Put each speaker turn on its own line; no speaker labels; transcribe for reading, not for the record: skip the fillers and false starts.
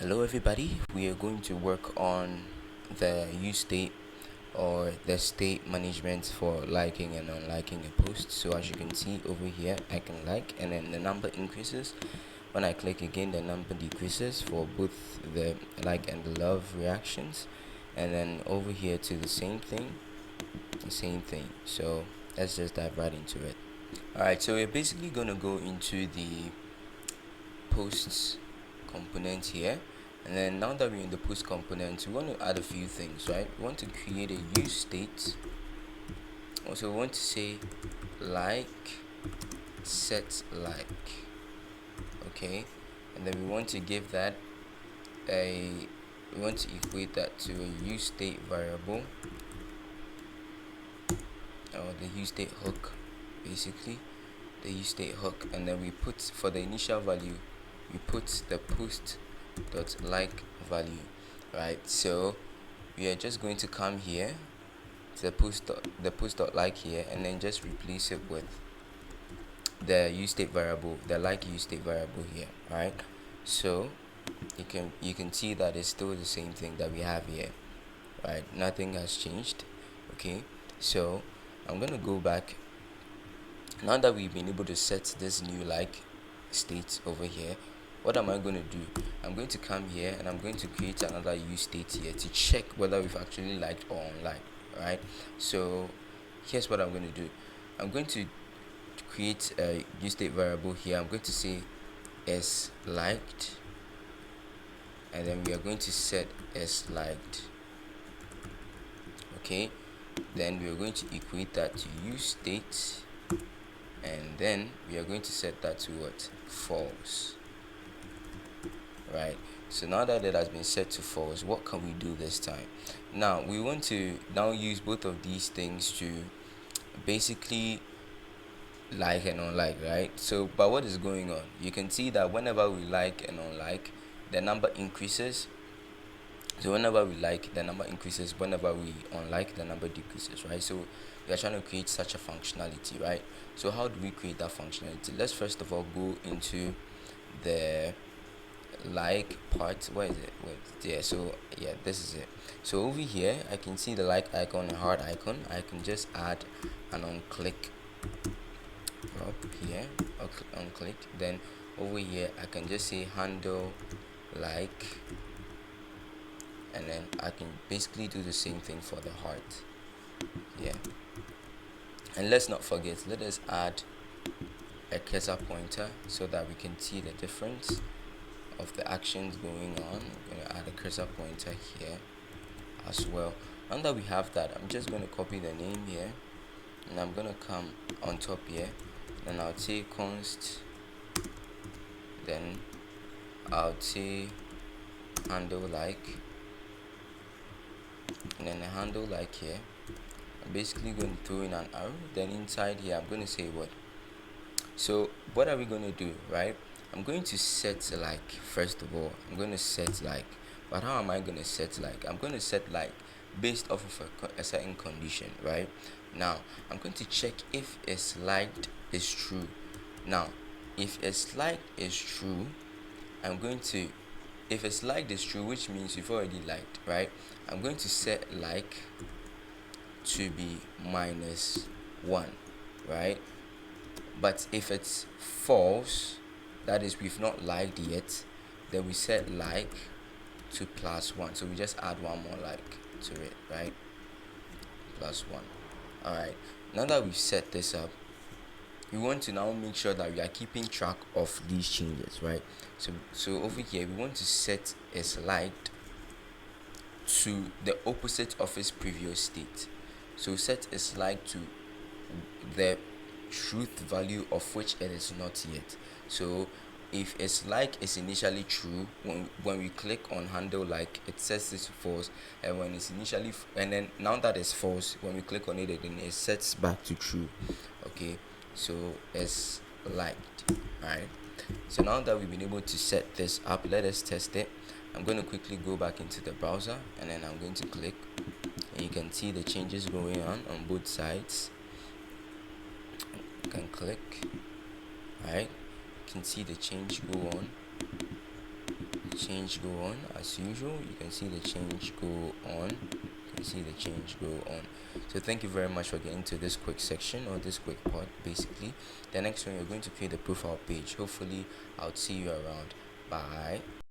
Hello everybody, we are going to work on the useState or the state management for liking and unliking a post. So as you can see over here, I can like and then the number increases. When I click again, the number decreases for both the like and the love reactions. And then over here to the same thing. So let's just dive right into it. Alright, so we're basically gonna go into the posts component here, and then now that we're in the post component, we want to add a few things, right? We want to create a use state. Also, we want to say like set like, okay, and then we want to give that we want to equate that to a use state variable, or the use state hook, basically the use state hook. And then we put, for the initial value, we put the post dot like value, right? So we are just going to come here to the post dot like here, and then just replace it with the use state variable, the like use state variable here, right? So you can see that it's still the same thing that we have here, right? Nothing has changed. Okay, so I'm gonna go back. Now that we've been able to set this new like state over here, what am I going to do? I'm going to come here and I'm going to create another use state here to check whether we've actually liked or unliked, right? So here's what I'm going to do. I'm going to create a use state variable here. I'm going to say is liked, and then we are going to set is liked. Okay, then we are going to equate that to use state, and then we are going to set that to what? False. Right, so now that it has been set to false, what can we do this time? Now we want to now use both of these things to basically like and unlike, right? So but what is going on? You can see that whenever we like and unlike, the number increases. So whenever we like, the number increases. Whenever we unlike, the number decreases, right? So we are trying to create such a functionality, right? So how do we create that functionality? Let's first of all go into the like part. Where is it? Wait, yeah, so yeah, this is it. So over here I can see the like icon and heart icon. I can just add an on click up here, on click. Then over here I can just say handle like, and then I can basically do the same thing for the heart. Yeah, and let's not forget, let us add a cursor pointer so that we can see the difference of the actions going on. I'm going to add a cursor pointer here as well. Now that we have that, I'm just going to copy the name here, and I'm going to come on top here, and I'll say const, then I'll say handle like, and then the handle like here. I'm basically going to throw in an arrow. Then inside here I'm going to say what. So what are we going to do, right? I'm going to set like, first of all I'm going to set like, but how am I going to set like? I'm going to set like based off of a certain condition, right? Now I'm going to check if it's liked is true. Now if it's liked is true, I'm going to, if it's liked is true, which means you've already liked, right? I'm going to set like to be -1, right? But if it's false, that is we've not liked yet, then we set like to +1. So we just add one more like to it, right? +1. Alright, now that we've set this up, we want to now make sure that we are keeping track of these changes, right? So over here we want to set is liked to the opposite of its previous state. So set is liked to the truth value of which it is not yet. So if it's like is initially true, when we click on handle like, it sets this to false, and when it's initially and then now that it's false, when we click on it again, it sets back to true. Okay, so it's liked, right? So now that we've been able to set this up, let us test it. I'm going to quickly go back into the browser, and then I'm going to click, and you can see the changes going on both sides. You can click, right? You can see the change go on. change go on as usual. You can see the change go on. You can see the change go on. So thank you very much for getting to this quick section, or this quick part basically. The next one, you're going to create a profile page. Hopefully I'll see you around. Bye.